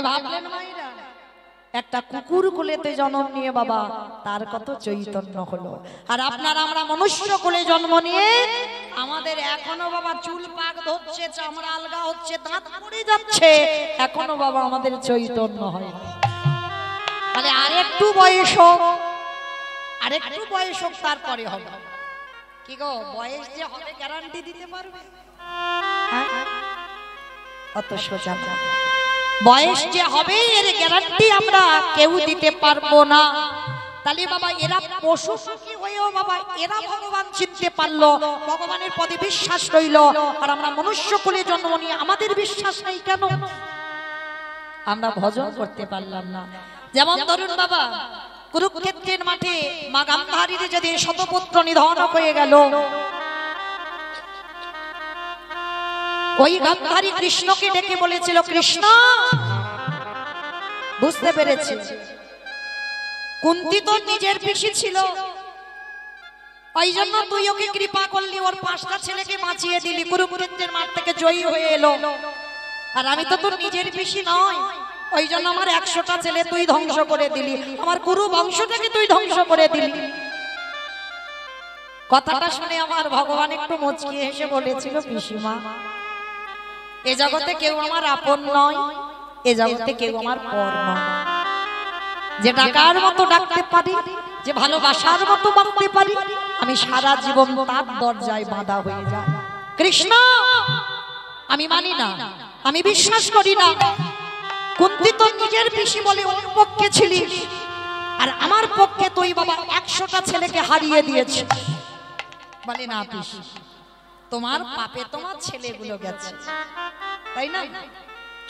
ভাবলেন মায়েরা একটা কুকুর কোলেতে জন্ম নিয়ে বাবা তার কত চৈতন্য হলো, আর আপনারা আমরা মনুষ্য কোলে জন্ম নিয়ে আমাদের এখনো বাবা চুল পাক ধরছে, চামড়া আলগা হচ্ছে, দাঁত পড়ে যাচ্ছে, এখনো বাবা আমাদের চৈতন্য হয়। তাহলে আরেকটু বয়স হোক, আরেকটু বয়স হোক, তারপরে হবে। কি গো, বয়স যে হবে গ্যারান্টি দিতে পারবে? অত সোজা না। বয়স যে হবে এর গ্যারান্টি আমরা কেউ দিতে পারবো না। তাহলে বাবা এরা পশু পাখি হয়েও বাবা এরা ভগবান চিনতে পারলো, ভগবানের পদে বিশ্বাস রইল, আর আমরা মনুষ্য কুলে জন্ম নিয়ে আমাদের বিশ্বাস নেই কেন? আমরা ভজন করতে পারলাম না। যেমন ধরুন বাবা কুরুক্ষেত্রের মাঠে মা গান্ধারীর যদি শতপুত্র নিধন হয়ে গেল, ওই গান্ধারী কৃষ্ণকে ডেকে বলেছিল, কৃষ্ণ বুঝতে পেরেছে কুন্তি তো নিজের পিসি ছিল, ওই জন্য তুই ওকে কৃপা করলি, ওর 5টা ছেলেকে বাঁচিয়ে দিলি, কুরুক্ষেত্রের মাঠ থেকে জয়ী হয়ে এলো, আর আমি তো তোর নিজের পিসি নয়, ওই জন্য আমার 100টা ছেলে তুই ধ্বংস করে দিলি, আমার কুরু বংশটাকে তুই ধ্বংস করে দিলি। কথাটা শুনে আমার ভগবান একটু মুচকি হেসে বলেছিল, পিসিমা এ জগতে কেউ আমার আপন নয়, এ জগতে কেউ আমার পর নয়। যে ডাকার মতো ডাকতে পারি, যে ভালোবাসার মতো বাঁধতে পারি, আমি সারা জীবন তার দরজায় বাঁধা হয়ে যাই। কৃষ্ণ আমি মানি না, আমি বিশ্বাস করি না, কুন্তি তো নিজের পিসি বলে ওর পক্ষে ছিলি, আর আমার পক্ষে তুই বাবা 100টা ছেলেকে হারিয়ে দিয়েছি। বলে না পিসি, তোমার পাপে তোমার ছেলেগুলো গেছে, তাই না?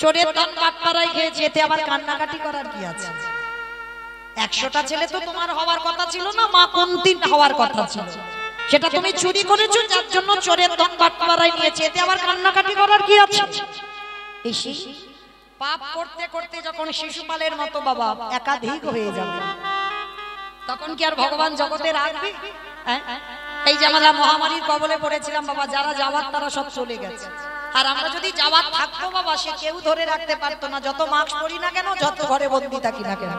চোরের ধন বাটপাড়ায় খেয়েছে, এতে আবার কান্নাকাটি করার কি আছে? 100টা ছেলে তো তোমার হওয়ার কথা ছিল না, মা কুন্তির হওয়ার কথা ছিল, সেটা তুমি চুরি করেছো, যার জন্য চোরের ধন বাটপাড়ায় নিয়েছে, এতে আবার কান্নাকাটি করার কি আছে? পিসি পাপ করতে করতে যখন শিশুপালের মতো বাবা একাধিক হয়ে যাবে, তখন কি আর ভগবান জগতে রাখবে? এই যে আমরা মহামারীর কবলে পড়েছিলাম বাবা, যারা যাওয়ার তারা সব চলে গেছে, আর আমরা যদি যাওয়ার থাকতো বাবা সে কেউ ধরে রাখতে পারতো না, যত মাস্ক পরি না কেন, যত ঘরে বন্দি থাকি না কেন,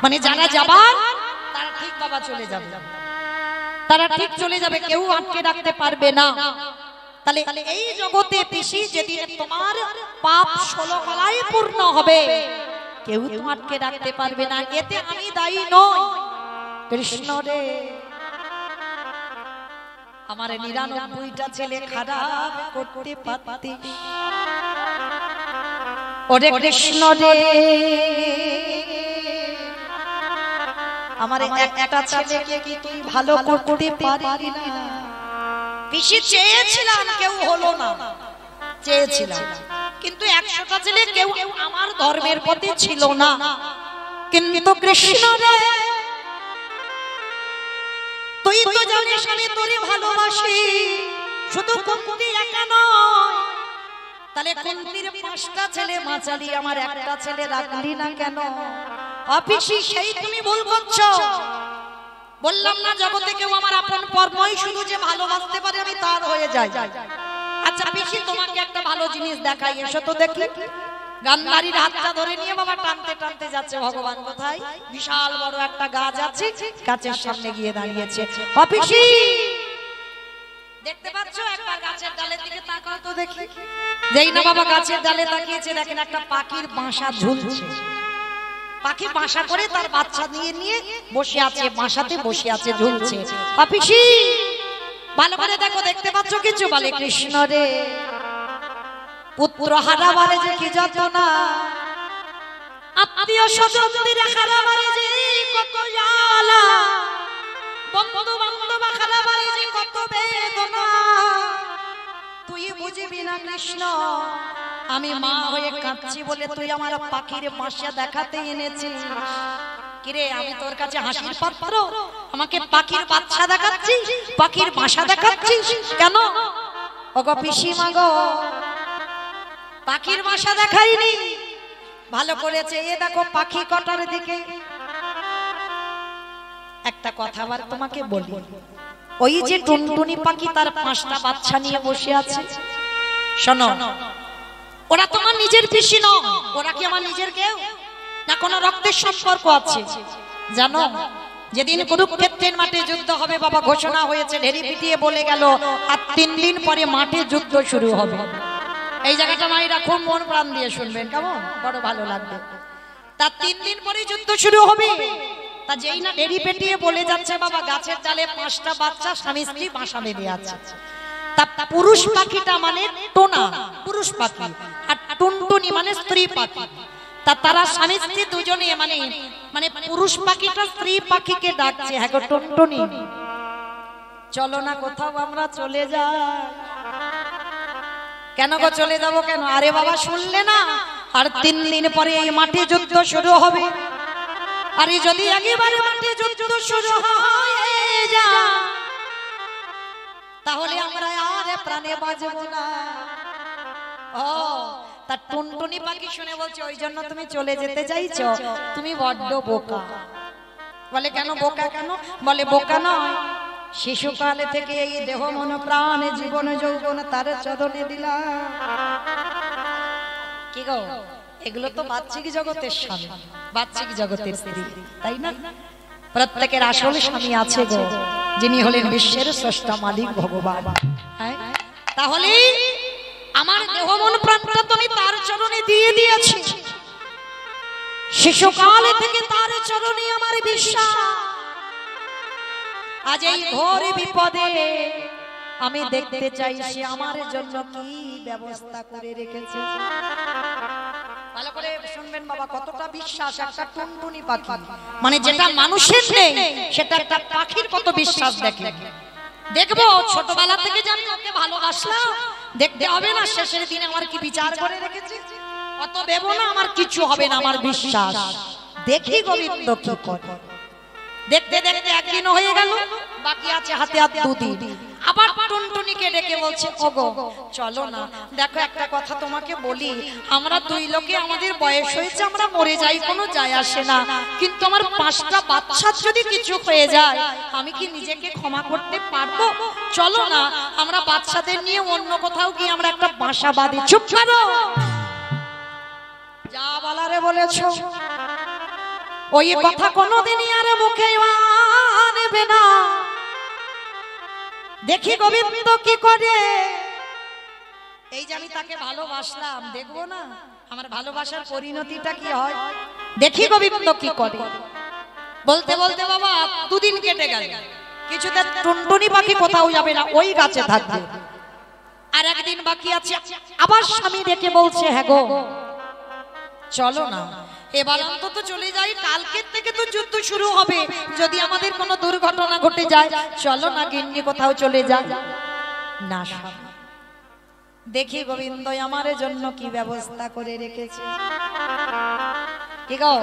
মানে যারা যাবার তারা ঠিক বাবা চলে যাবে, তারা ঠিক চলে যাবে, কেউ আটকে রাখতে পারবে না। তাহলে এই জগতে পিসি যেদিন তোমার পাপ 16 কলায় পূর্ণ হবে, কেউ তো আটকে রাখতে পারবে না, এতে আমি দায়ী নই। কৃষ্ণ রে, আমার 99টা ছেলে খারাপ করতে পারতি, ওরে কৃষ্ণ রে আমার একটা ছেলেকে কি তুই ভালো করতে পারবি না? পিসি চেয়েছিলাম, কেউ হলো না, চেয়েছিলাম, কিন্তু 100টা ছেলে কেউ আমার ধর্মের পথে ছিল না। কিন্তু কৃষ্ণ রে তুই তো জানিস আমি তোরে ভালোবাসি, শুধু কুন্তি একা নয়, তাহলে কুন্তির 5টা ছেলে মাচালি, আমার একটা ছেলে রাখলি না কেন? অপিসি সেই তুমি ভুল করছো, বললাম না জগতে কেউ আমার আপন পর নয়, শুধু যে ভালোবাসতে পারে আমি তার হয়ে যাই। আচ্ছা পিসি তোমাকে একটা ভালো জিনিস দেখাই, এসো তো দেখি। গান্ধারীর হাতটা ধরে নিয়ে বাবা টানতে টানতে যাচ্ছে, ভগবান কোথায়? বিশাল বড় একটা গাছ আছে, গাছের সামনে গিয়ে দাঁড়িয়েছে। অপিসি দেখতে পাচ্ছ? একবার গাছের ডালের দিকে তাকাও তো দেখি। যেই না বাবা গাছের ডালে তাকিয়েছে, দেখেন একটা পাখির বাসা ঝুলছে, পাখি বাসা করে তার বাচ্চা নিয়ে বসে আছে, বাসাতে বসে আছে, ঝুলছে। অপিসি ভালো করে দেখো, দেখতে পাচ্ছ কিছু? বলে কৃষ্ণ রে পুত্র হারাবারে যে কি যন্ত্রণা, আত্মীয় স্বজনদের হারাবারে যে কত জ্বালা, বন্ধু বান্ধব হারাবারে যে কত বেদনা, তুই বুঝবি না কৃষ্ণ, আমি মা হয়ে কাঁদছি বলে তুই আমার পাখির বাসা দেখাতে এনেছিস। কিরে আমি তোর কাছে হাসির পাত্র, আমাকে পাখির বাচ্চা দেখাচ্ছিস, পাখির বাসা দেখাচ্ছিস কেন? ওগো পিসিমা গো, পাখির বাসা দেখাইনি, ভালো করেছে, এ দেখো পাখি কটার দিকে। একটা কথা আবার তোমাকে বলি, ওই যে টুনটুনি পাখি তার 5টা বাচ্চা নিয়ে বসে আছে। শোনো, ওরা তোমার নিজের পিসি নয়, ওরা কি আমার নিজের কেউ না, কোনো রক্তের সম্পর্ক আছে জানো? যেদিন কুরুক্ষেত্রের মাঠে যুদ্ধ হবে বাবা, ঘোষণা হয়েছে, ঢেরি পিটিয়ে বলে গেল, আর 3 দিন পরে মাঠে যুদ্ধ শুরু হবে। এই জায়গাটা মায়েরা খুব মন প্রাণ দিয়ে শুনবেন, কেমন বড় ভালো লাগবে। তার 3 দিন পরে যুদ্ধ শুরু হবে। তা যেই না ঢেরি পেটিয়ে বলে যাচ্ছে বাবা, গাছের ডালে 5টা বাচ্চা স্বামী স্ত্রী বাসা বেঁধে আছে। তা পুরুষ পাখিটা মানে টোনা, পুরুষ পাখি, আর টুনটুনি মানে স্ত্রী পাখি। তা তারা স্বামী স্ত্রী দুজনে মানে মানে পুরুষ পাখিটা স্ত্রী পাখিকে ডাকছে, হ্যাঁ গো টুনটুনি চলো না কোথাও আমরা চলে যাই। কেন গো চলে যাবো কেন? আরে বাবা শুনলে না, আর 3 দিন পরে এই মাঠে যুদ্ধ শুরু হবে। আরে যদি একেবারে মাঠে যুদ্ধ শুরু হয়ে যায় তাহলে আমরা আর প্রাণে বাঁচবো না। ও তা টুনটুনি পাখি শুনে বলছে, ওই জন্য তুমি চলে যেতে চাইছো? তুমি বড্ড বোকা। বলে কেন বোকা কেন? বলে বোকা নয়, শিশুকাল থেকে এই দেহ মন প্রাণ জীবন যৌবন তার চরণে দিলাম। কি গো, এগুলো তো বাহ্যিক জগতের স্বামী, বাহ্যিক জগতের স্ত্রী, তাই না? প্রত্যেকের আসল স্বামী আছে গো, যিনি হলেন বিশ্বের স্রষ্টা মালিক ভগবান। তাহলে আমার দেহ মন প্রাণটা তুমি তার চরণে দিয়ে দিয়েছি। শিশুকাল থেকে তার চরণে আমার বিশ্বাস। আজ এই ঘোর বিপদে আমি দেখতে চাই সে আমার জন্য কি ব্যবস্থা করে রেখেছে। ভালো করে শুনবেন বাবা, কতটা বিশ্বাস একটা টুনটুনি পাখি, মানে যেটা মানুষের নেই সেটা একটা পাখির কত বিশ্বাস দেখে। দেখবো ছোটবেলা থেকে যে আমি ওকে ভালোবাসলাম, দেখতে হবে না শেষের দিনে আমার কি বিচার করে রেখেছে। অত দেব না, আমার কিছু হবে না, আমার বিশ্বাস। দেখি গোবিন্দ কি করে। দেখতে দেখতে একদিন হয়ে গেল, বাকি আছে হাতে হাত 2 দিন। আবার টুনটুনিকে ডেকে বলছে, ওগো চলো না, দেখো একটা কথা তোমাকে বলি, আমরা 2 লোকে আমাদের বয়স হয়েছে, আমরা মরে যাই, কোনো যায় আসে না, কিন্তু আমার 5টা বাচ্চার যদি কিছু হয়ে যায় আমি কি নিজেকে ক্ষমা করতে পারবো? চলো না আমরা বাচ্চাদের নিয়ে অন্য কোথাও গিয়ে আমরা একটা বাসা বাঁধি। চুপ করো, যা বলারে বলেছো ওই কথা কোনোদিনই আর মুখে আনবে না। দেখি গোবিন্দ কি করে। এই যে আমি তাকে ভালোবাসলাম, দেখবো না আমার ভালোবাসার পরিণতিটা কি হয়। দেখি গোবিন্দ কি করে। বলতে বলতে বাবা 2 দিন কেটে গেল, কিছুতে টুনটুনি পাখি কোথাও যাবে না, ওই গাছে থাকবে। আর একদিন বাকি আছে, আবার স্বামী ডেকে বলছে, হ্যাঁ গো চলো না এবার অন্তত চলে যাই, কালকের থেকে তো যুদ্ধ শুরু হবে, যদি আমাদের কোনো দুর্ঘটনা ঘটে যায়, চলো না গিন্নি কোথাও চলে যায়। না দেখি গোবিন্দ আমার জন্য কি ব্যবস্থা করে রেখেছে। কি গো,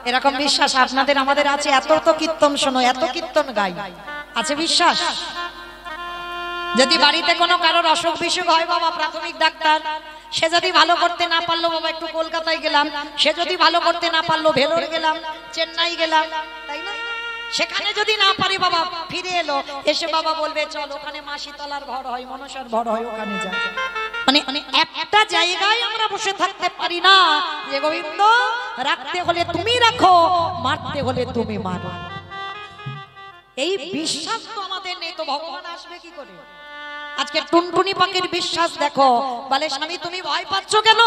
এরকম বিশ্বাস আপনাদের আমাদের আছে? এত তো কীর্তন শোনো, এত কীর্তন গাই, আছে বিশ্বাস? যদি বাড়িতে কোনো কারোর অসুখ বিসুখ হয় বাবা, প্রাথমিক ডাক্তার, সে যদি ভালো করতে না পারলো বাবা একটু কলকাতায় গেলাম, সে যদি ভালো করতে না পারলো ভেলোর গেলাম, চেন্নাই গেলাম, তাই না? সেখানে যদি না পারি বাবা ফিরে এলো, এসে বাবা বলবে চল ওখানে মাসিতলার ঘর হয়, মনসার ঘর হয়, ওখানে যা। মানে একটা জায়গায় আমরা বসে থাকতে পারি না যে গোবিন্দ রাখতে হলে তুমি রাখো, মারতে হলে তুমি মারো। এই বিশ্বাস তো আমাদের নেই, তো ভগবান আসবে কি করে? আজকে টুনটুনি পাখির বিশ্বাস দেখো, বলে স্বামী তুমি ভয় পাচ্ছ কেন?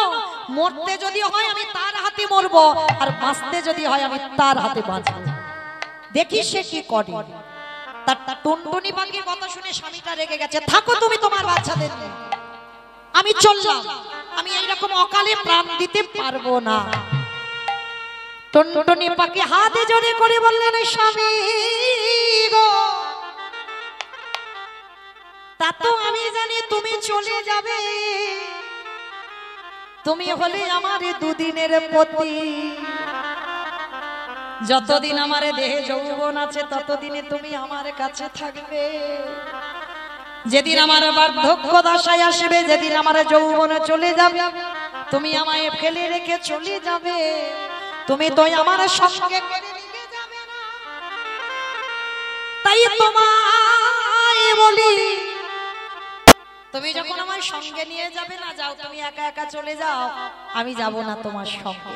মরতে যদি হয় আমি তার হাতে মরবো, আর বাঁচতে যদি হয় আমি তার হাতে বাঁচবো। দেখি সে কি করে। তার টুনটুনি পাখির কথা শুনে স্বামীটা রেগে গেছে, থাকো তুমি তোমার বাচ্চাদের নিয়ে, আমি চললাম, আমি এইরকম অকালে প্রাণ দিতে পারবো না। টুনটুনি পাখি হাতে জোরে করে বললেন, স্বামী গো তা তো আমি জানি তুমি চলে যাবে, তুমি হলে আমার 2 দিনের পতি, যতদিন আমার দেহে যৌবন আছে ততদিনে তুমি আমার কাছে থাকবে, যেদিন আমার বার্ধক্য দশায় আসবে, যেদিন আমার যৌবন চলে যাবে তুমি আমায় ফেলে রেখে চলে যাবে, তুমি তো আমার সঙ্গে করে নিয়ে যাবে না। তাই তোমার তুমি যখন আমার সঙ্গে নিয়ে যাবে না, যাও তুমি একা একা চলে যাও, আমি যাব না তোমার সঙ্গে।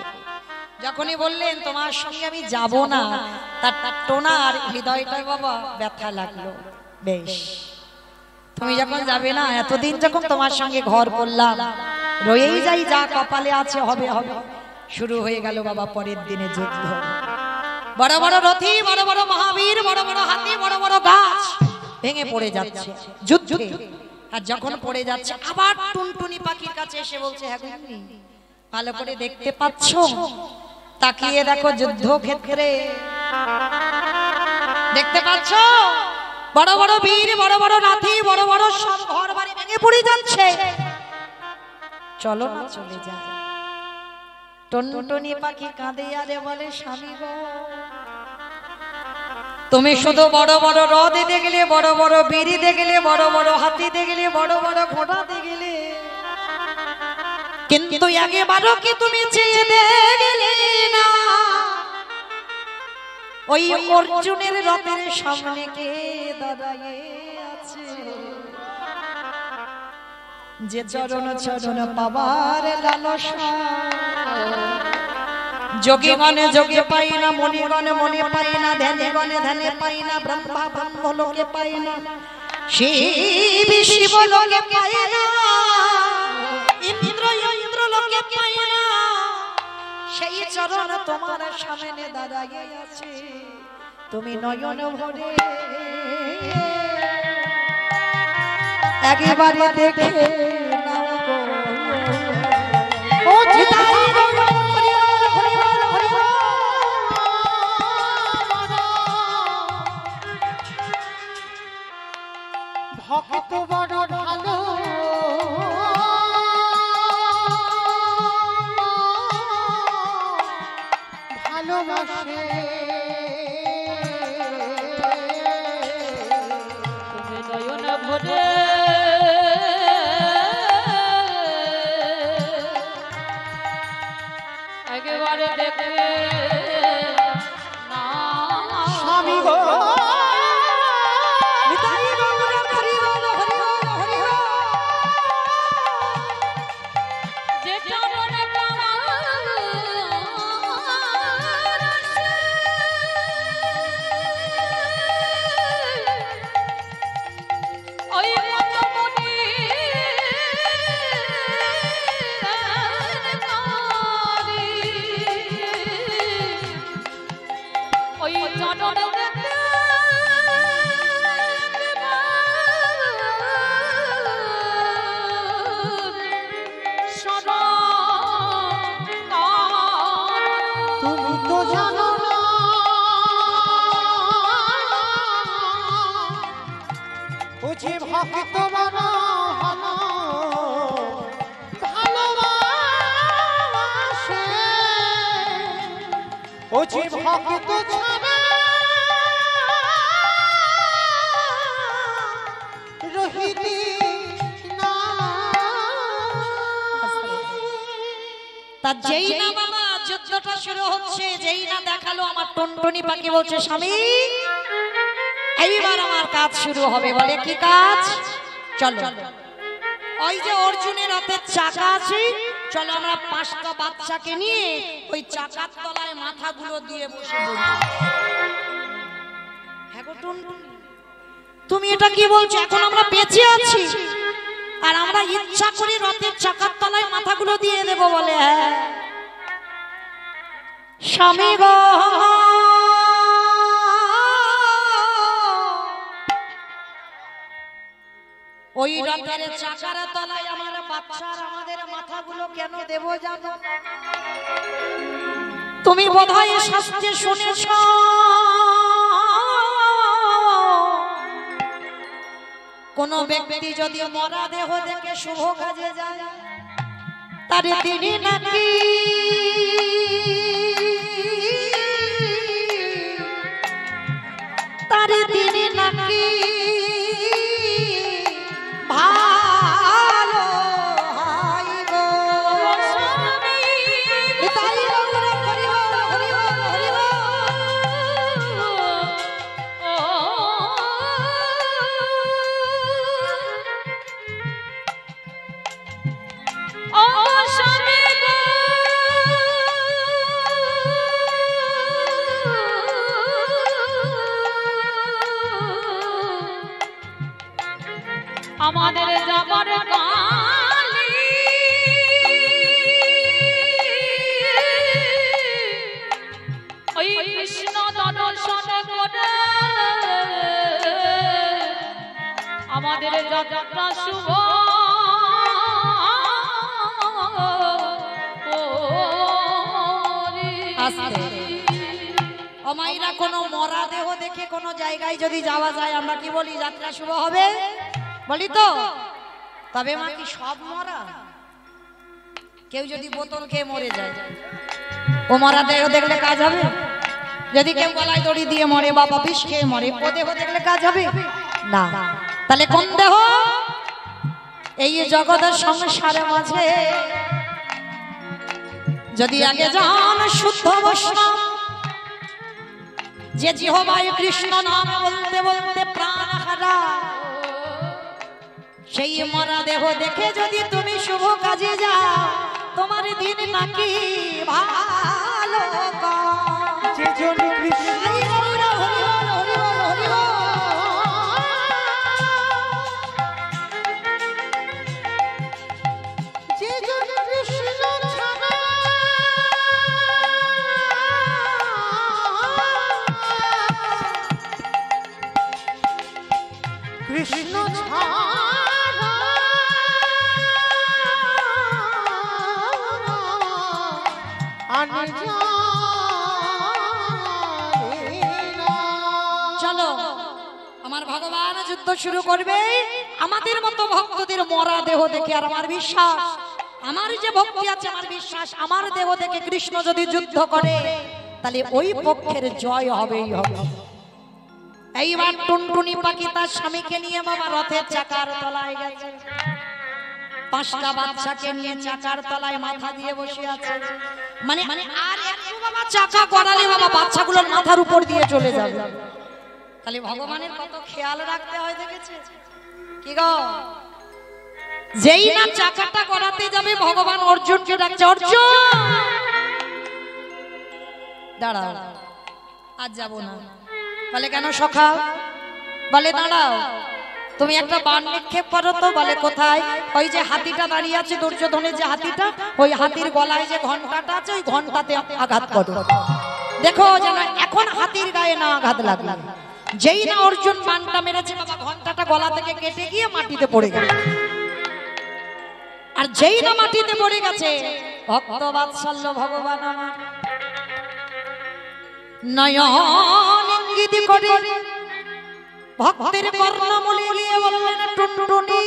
যখনই বললেন তোমার সঙ্গে আমি যাব না, তার টোনার হৃদয়টা বাবা ব্যথা লাগলো। বেশ, তুমি যখন যাবে না, এতদিন যখন তোমার সঙ্গে ঘর করলাম, রয়েই যাই, যা কপালে আছে হবে হবে। শুরু হয়ে গেল বাবা পরের দিনে যুদ্ধ। বড় বড় রথী, বড় বড় মহাবীর, বড় বড় হাতি, বড় বড় গাছ ভেঙে পড়ে যাচ্ছে যুদ্ধে। আর যখন পড়ে যাচ্ছে, আবার টুনটুনি পাখির কাছে এসে বলছে, হ্যাঁ গিন্নি, ভালো করে দেখতে পাচ্ছ? তাকিয়ে দেখো যুদ্ধক্ষেত্রে, দেখতে পাচ্ছ বড় বড় বীর, বড় বড় রাথী, বড় বড় সব ঘর বাড়ি ভেঙে পড়ে যাচ্ছে। চলো না চলে যায়। টুনটুনি পাখি কাঁদে আরে বলে, স্বামী গো, তুমি শুধু বড় বড় রথ দেখলে, বড় বড় বীর দেখলে, বড় বড় হাতি দেখলে, বড় বড় ঘোড়া দেখলে, কিন্তু একবারও কি তুমি চেয়ে দেখলে না ওই অর্জুনের রথের সামনে কে দাঁড়িয়ে আছে, যে চরণ চরণ পাবার লালসা। যোগীগণে যোগে পাই না, মণিগণে মণি পাই না, ধ্যানে গণে ধ্যানে পাই না, ব্রহ্মা ব্রহ্ম লোকে পাই না, শিব শিব লোকে পাই না, ইন্দ্র ইন্দ্র লোকে পাই না, সেই চরণ তোমার সামনে দাঁড়াইয়ে আছে। তুমি নয়ন ভরে একবারে দেখে নাও গো। ও চিতাই ভক্ত বড় ভালো, ভালোবাসে তুমি নয়ন ভরে একেবারে দেখে না স্বামী গো। ভক্ত বড় ভালো, ভালোবাসে ও যে ভক্ত ছাড়া রহিতে না। তার যেই না বাবা যুদ্ধটা শুরু হচ্ছে, যেই না দেখালো আমার টুনটুনি পাখি বলছে, স্বামী এইবার আমার কাজ শুরু হবে। বলে কি কাজ? চলো ওই যে অর্জুনের রথের চাকা আছে, চলো আমরা 5টা বাচ্চাকে নিয়ে ওই চাকার তলায় মাথাগুলো দিয়ে বসে পড়ি। হ্যাঁ গো টুনটুনি, তুমি এটা কি বলছো? এখন আমরা বেঁচে আছি আর আমরা ইচ্ছা করে রথের চাকার তলায় মাথাগুলো দিয়ে দেব? বলে হ্যাঁ স্বামী গো, ওই রথের চাকার তলায় আমার বাচ্চার আমাদের মাথাগুলো কেন দেব জানো? তুমি বোধহয় শাস্ত্রে শুনেছ, কোন ব্যক্তি যদি মরা দেহ দেখে শুভ কাজে যায়, তার তিনি নাকি ভালো হয় গো। আমাদের যাবার কালি ওই কৃষ্ণ দর্শন করে আমাদের যাত্রা শুভ অমাইরা কোনো মরা দেহ দেখে কোনো জায়গায় যদি যাওয়া যায় আমরা কি বলি যাত্রা শুভ হবে বলি তো। তবে মা কি সব মরা? কেউ যদি বোতল খেয়ে মরে যায় ও মরা দেহ দেখলে কাজ হবে? যদি কেউ গলায় দড়ি দিয়ে মরে বা বিষ খেয়ে মরে ও দেহ দেখলে কাজ হবে না। তাহলে কোন দেহ? এই জগতের সংসারের মাঝে যদি আগে যান শুদ্ধ বৈষ্ণব, যে জিহ্বায় কৃষ্ণ নাম বলতে বলতে প্রাণ হারায়, সেই মরা দেহ দেখে যদি তুমি শুভ কাজে যাও তোমার দিন নাকি ভালো যে জন কৃষ্ণ যে জন কৃষ্ণ ছাড়া কৃষ্ণ ছাড়া চলো আমার ভগবান যুদ্ধ শুরু করবে আমাদের মতো ভক্তদের মরা দেহ দেখে। আর আমার বিশ্বাস, আমার যে ভক্তি আছে, আমার বিশ্বাস আমার দেহ দেখে কৃষ্ণ যদি যুদ্ধ করে তাহলে ওই পক্ষের জয় হবেই হবে। এইবার টুনটুনি পাখি তার স্বামীকে নিয়ে বাবা রথের চাকার তলায় গেছে। 5টা বাচ্চাকে নিয়ে চাকার তলায় মাথা দিয়ে বসে আছে। মানে আর একটু বাবা চাকা করালে বাবা বাচ্চাগুলোর মাথার উপর দিয়ে চলে যাবে। তাহলে ভগবানের কত খেয়াল রাখতে হয় দেখেছে কি গো? যেই না চাকাটা করাতে যাবে ভগবান অর্জুনকে ডাকছে, অর্জুন দাঁড়াও আজ যাব না। বলে কেন সখা? বলে দাঁড়াও তুমি একটা বাণ নিক্ষেপ করো তো। বলে কোথায়? ওই যে হাতিটা দাঁড়িয়ে আছে দুর্যোধনের যে হাতিটা, ওই হাতির গলায় যে ঘন্টাটা আছে ওই ঘন্টাতে আঘাত করো। দেখো যেন এখন হাতির গায়ে না আঘাত লাগে। যেই না অর্জুন বাণটা মেরেছে বাবা ঘন্টাটা গলা থেকে কেটে গিয়ে মাটিতে পড়ে গেল। আর যেই না মাটিতে পড়ে গেছে ভক্ত বাৎসল্য ভগবান আমার নয়ন ইঙ্গিত করে ভক্তের কর্ণমূলে গিয়ে বললেন টুনটুনি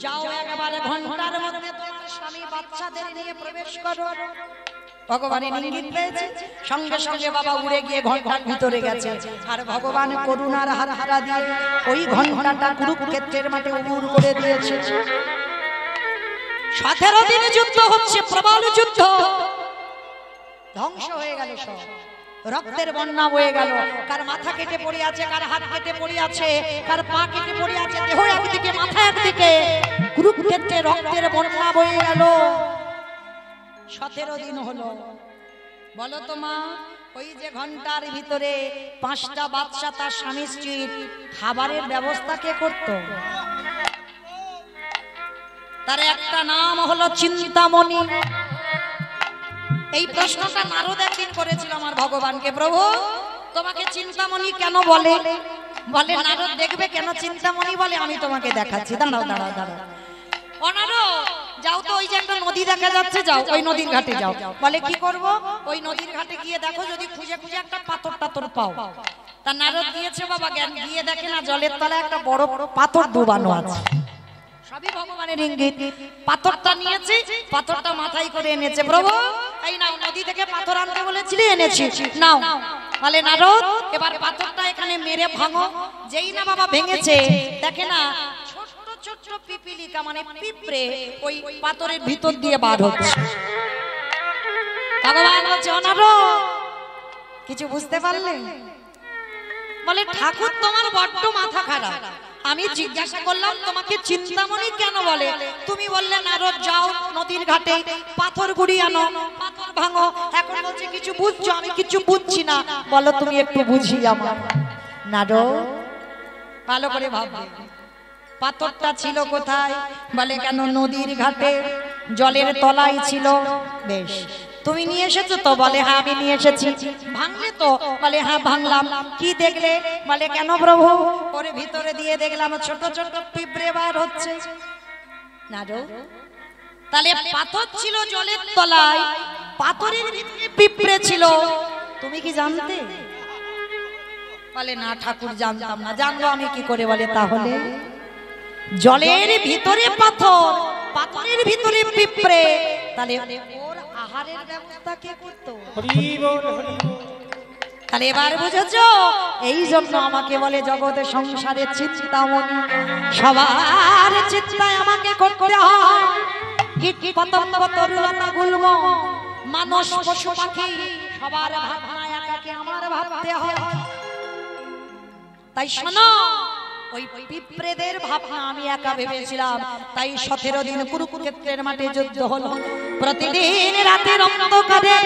যাও একবারে ঘন্টার মধ্যে তোমার স্বামী বাচ্চাদের নিয়ে প্রবেশ করো। ভগবানের ইঙ্গিত পেয়েছে, সঙ্গে সঙ্গে বাবা উড়ে গিয়ে ঘন্টার ভিতরে গেছে। আর ভগবান করুণার হাত হারা দিয়ে ওই ঘন্টাটা কুরুক্ষেত্রের মাঠে উড় করে দিয়েছে। 17 দিন যুদ্ধ হচ্ছে, প্রবল যুদ্ধ। ধ্বংস হয়ে গেল সব, রক্তের বন্যা বয়ে গেল। কার মাথা কেটে পড়ে আছে, কার হাত কেটে পড়ে আছে, কার পা কেটে পড়ে আছে, দেহ একদিকে মাথা একদিকে, কুরুক্ষেত্রে রক্তের বন্যা বয়ে গেল। 17 দিন হলো। বলো তো মা, ওই যে ঘন্টার ভিতরে 5টা বাচ্চা তার স্বামী স্ত্রীর খাবারের ব্যবস্থা কে করত? তার একটা নাম হলো চিন্তামণি। এই প্রশ্নটা নারদ একদিন করেছিল আমার ভগবানকে, প্রভু তোমাকে চিন্তামণি কেন বলে? বলে নারদ দেখবে কেন চিন্তামণি বলে, আমি তোমাকে দেখাচ্ছি। দাঁড়াও দাঁড়াও দাঁড়াও। ও নারদ যাও তো, ওই যে একটা নদী দেখা যাচ্ছে, যাও ওই নদীর ঘাটে যাও। বলে কি করব? ওই নদীর ঘাটে গিয়ে দেখো যদি খুঁজে খুঁজে একটা পাথর টাথর পাও। তা নারদ গিয়েছে বাবা, জ্ঞান গিয়ে দেখে না জলের তলায় একটা বড় বড় পাথর ডুবানো আছে। সবই ভগবানের ইঙ্গিত। পাথরটা নিয়েছে, পাথরটা মাথায় করে এনেছে। প্রভু এই নাও, নদী থেকে পাথর আনতে বলেছিলে, এনেছি, নাও। বলে নারদ এবার পাথরটা এখানে মেরে ভাঙো। যেই না বাবা ভেঙেছে, দেখে না ছোট ছোট পিপিলিকা মানে পিঁপড়ে ওই পাথরের ভিতর দিয়ে বার হচ্ছে। ভগবান বলছে ও নারদ কিছু বুঝতে পারলে? বলে ঠাকুর তোমার বড্ড মাথা খারাপ। আমি জিজ্ঞাসা করলাম তোমাকে চিন্তামণি কেন বলে, তুমি বললে নারদ যাও নদীর ঘাটে পাথর গুড়ি আনো, পাথর ভাঙো। এখন বলছে কিছু বুঝছো? আমি কিছু বুঝছি না। বলো তুমি একটু বুঝি আমার। নারদ ভালো করে ভাববে পাথরটা ছিল কোথায়? বলে কেন নদীর ঘাটে জলের তলায় ছিল। বেশ, তুমি নিয়ে এসেছো তো? বলে হ্যাঁ আমি নিয়ে এসেছি। ভাঙলে তো? বলে হ্যাঁ ভাঙলাম। কি দেখলে? বলে কেন প্রভু? ওর ভিতরে দিয়ে দেখলাম ছোট ছোট পিঁপড়ে বার হচ্ছে। না রো, তাহলে পাথর ছিল জলের তলায়, পাথরের ভিতরে পিঁপড়ে ছিল। তুমি কি জানতে? বলে না ঠাকুর জানতাম না। জানবো আমি কি করে? বলে তাহলে জলের ভিতরে পাথর, পাথরের ভিতরে পিঁপড়ে, তাহলে ওর আহারের ব্যবস্থা কে করতো? তাহলে এবার বুঝেছো? এই জন্য আমাকে বলে জগতে সংসারে চিন্তামণি, সবার চিন্তায় আমাকে করতে হয়। কীট পতঙ্গ তরুলতা গুল্ম মানুষ পশু পাখি সবার ভাবনায় একাকে আমার ভাবতে হয়। তাই শোনো, ওই পিঁপড়েদের ভাবনা আমি একা ভেবেছিলাম। তাই 17 দিন কুরুক্ষেত্রের মাঠে যুদ্ধ হলো। প্রতিদিন রাতের অন্ধকারে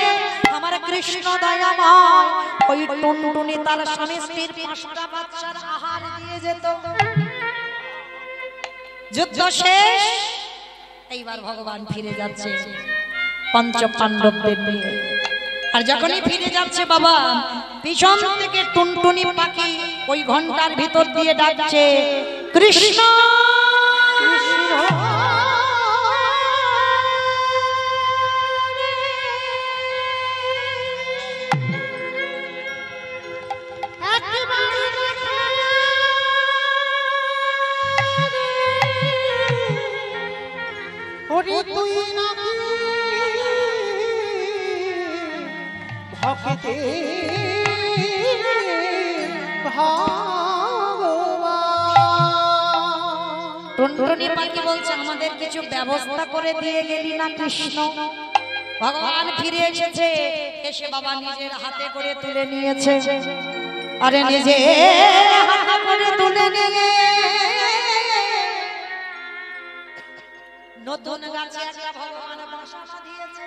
আমার কৃষ্ণ দয়াময় ওই টুনটুনি তার স্বামী স্ত্রীর 5টা বাচ্চার আহার দিয়ে যেত। যুদ্ধ শেষ, এইবার ভগবান ফিরে যাচ্ছে পঞ্চ পাণ্ডবদের নিয়ে। আর যখনই ফিরে যাচ্ছে বাবা, পিছন থেকে টুনটুনি পাখি ওই ঘন্টার ভিতর দিয়ে ডাকছে কৃষ্ণ তুই নাকি ভক্তে টুনটুনি পাখি বলছে আমাদের কিছু ব্যবস্থা করে দিয়ে গেলি না কৃষ্ণ? ভগবান ফিরে এসেছে, এসে বাবা নিজের হাতে করে তুলে নিয়েছে। আরে নিজে হাতে করে তুলে নিয়ে নতুন গাছে একটা ভগবান বাসা দিয়েছে।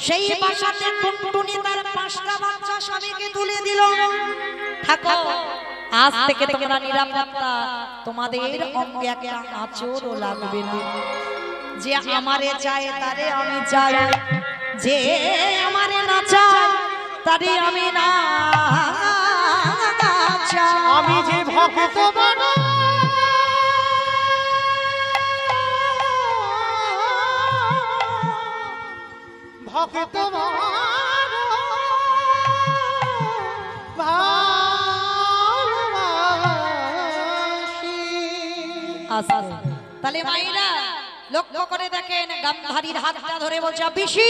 সেই বাসাতে টুনটুনি তার 5টা বাচ্চা স্বামীকে তুলে দিল। থাকো, আজ থেকে তোমরা নিরাপত্তা, তোমাদের অঙ্গে একটা আঁচড়ও লাগবে না। যে আমারে চায় তারে আমি চাই, যে আমারে না চায় তারে আমি না চাই। আমি যে ভক্ত বড় ভক্ত তাহলে মাইরা লক্ষ্য করে দেখেন, গামধারীর হাতটা ধরে বলছে পিসি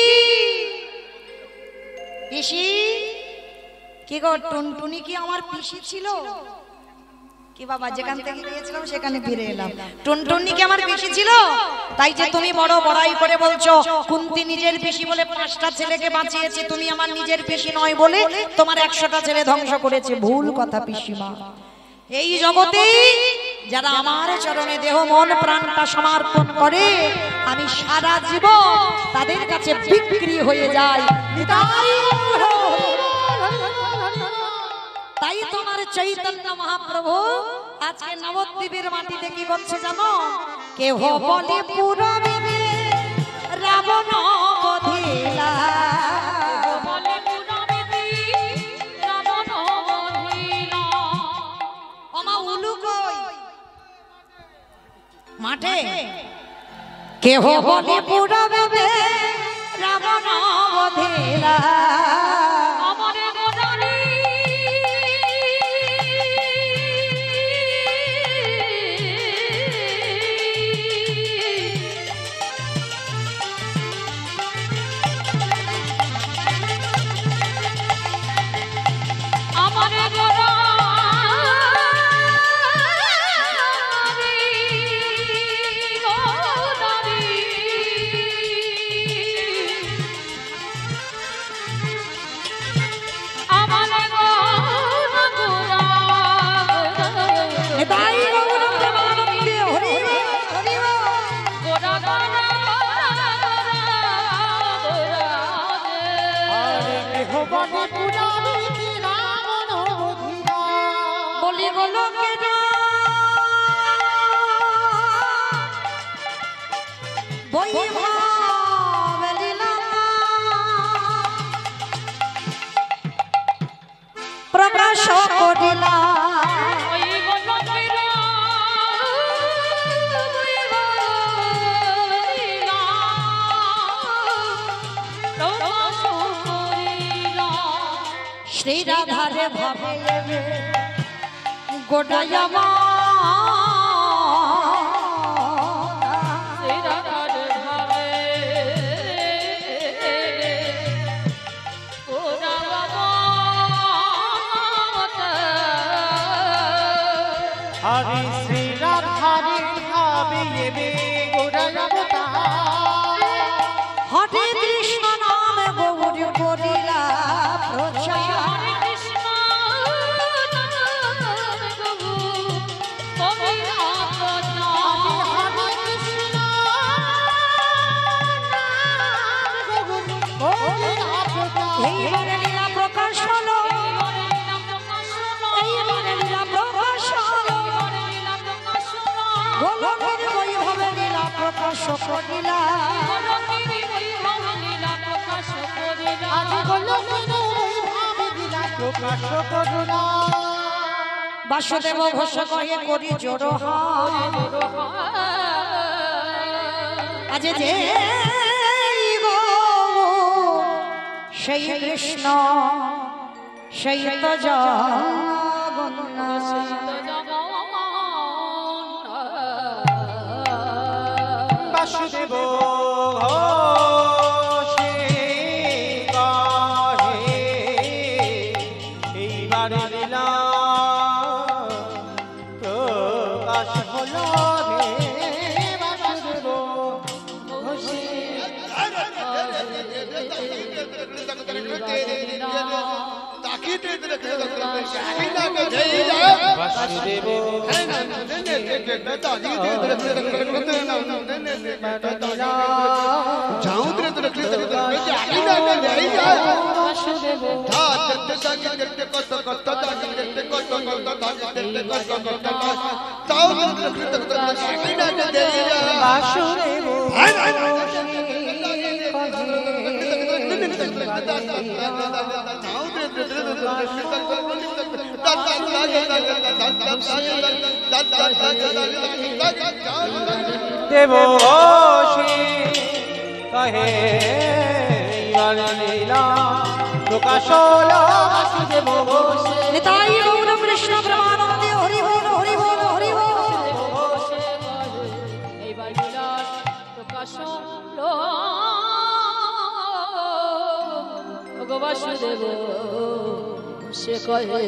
পিসি। কি গো টুনটুনি কি আমার পিসি ছিল? কি বাবা, যেখান থেকে গিয়েছিলাম সেখানে ফিরে এলাম। টুনটুনি কি আমার পিসি ছিল? তাই যে তুমি বড় বড়াই করে বলছো কুন্তি নিজের পিসি বলে 5টা ছেলেকে বাঁচিয়েছে, তুমি আমার নিজের পিসি নয় বলে তোমার 100টা ছেলে ধ্বংস করেছে। ভুল কথা পিসিমা। এই জগতে যারা আমার চরণে দেহ মন প্রাণটা সমর্পণ করে, আমি সারা জীবন তাদের কাছে বিক্রি হয়ে যাই। তাই তোমার চৈতন্য মহাপ্রভু আজকে নবদ্বীপের মাটিতে কি করছে জানো? কেহ বলে পুরবে রাবণ বধিলা, মাঠে কেহ বলে পুরবে রাবণ বধিলা। বলি গো লোকেরা বৈভব লীলা প্রকাশ করিলা ওই গোলকের লীলা প্রকাশ করিলা। শ্রী রাধারে ভাবে গোটায়ামা হরি শ্রী রাধারি ভাবে গোড়াবতা হরে কৃষ্ণ নামে গৌরী করিলা প্রচার হরে কৃষ্ণ এইবারে লীলা প্রকাশ হলো এইবারে লীলা প্রকাশ হলো গোলকের বৈভবে লীলা প্রকাশ করিলা প্রকাশ করুণা বাসুদেব ঘোষ কহে করি জোর আজ যে গো সেই কৃষ্ণ সেই তো জগন্নাথ বাসুদেব ঘোষে গাহে এইবার লীলা প্রকাশ হলো রে বাসুদেব ঘোষে বাসুদেব দেব কহে লীলা প্রকাশ হলো বাসুদেব ঘোষে নিতাই গৌর কৃষ্ণ প্রেমানন্দে হরি বল হরি বল হরি বল বাসুদেব সে কহে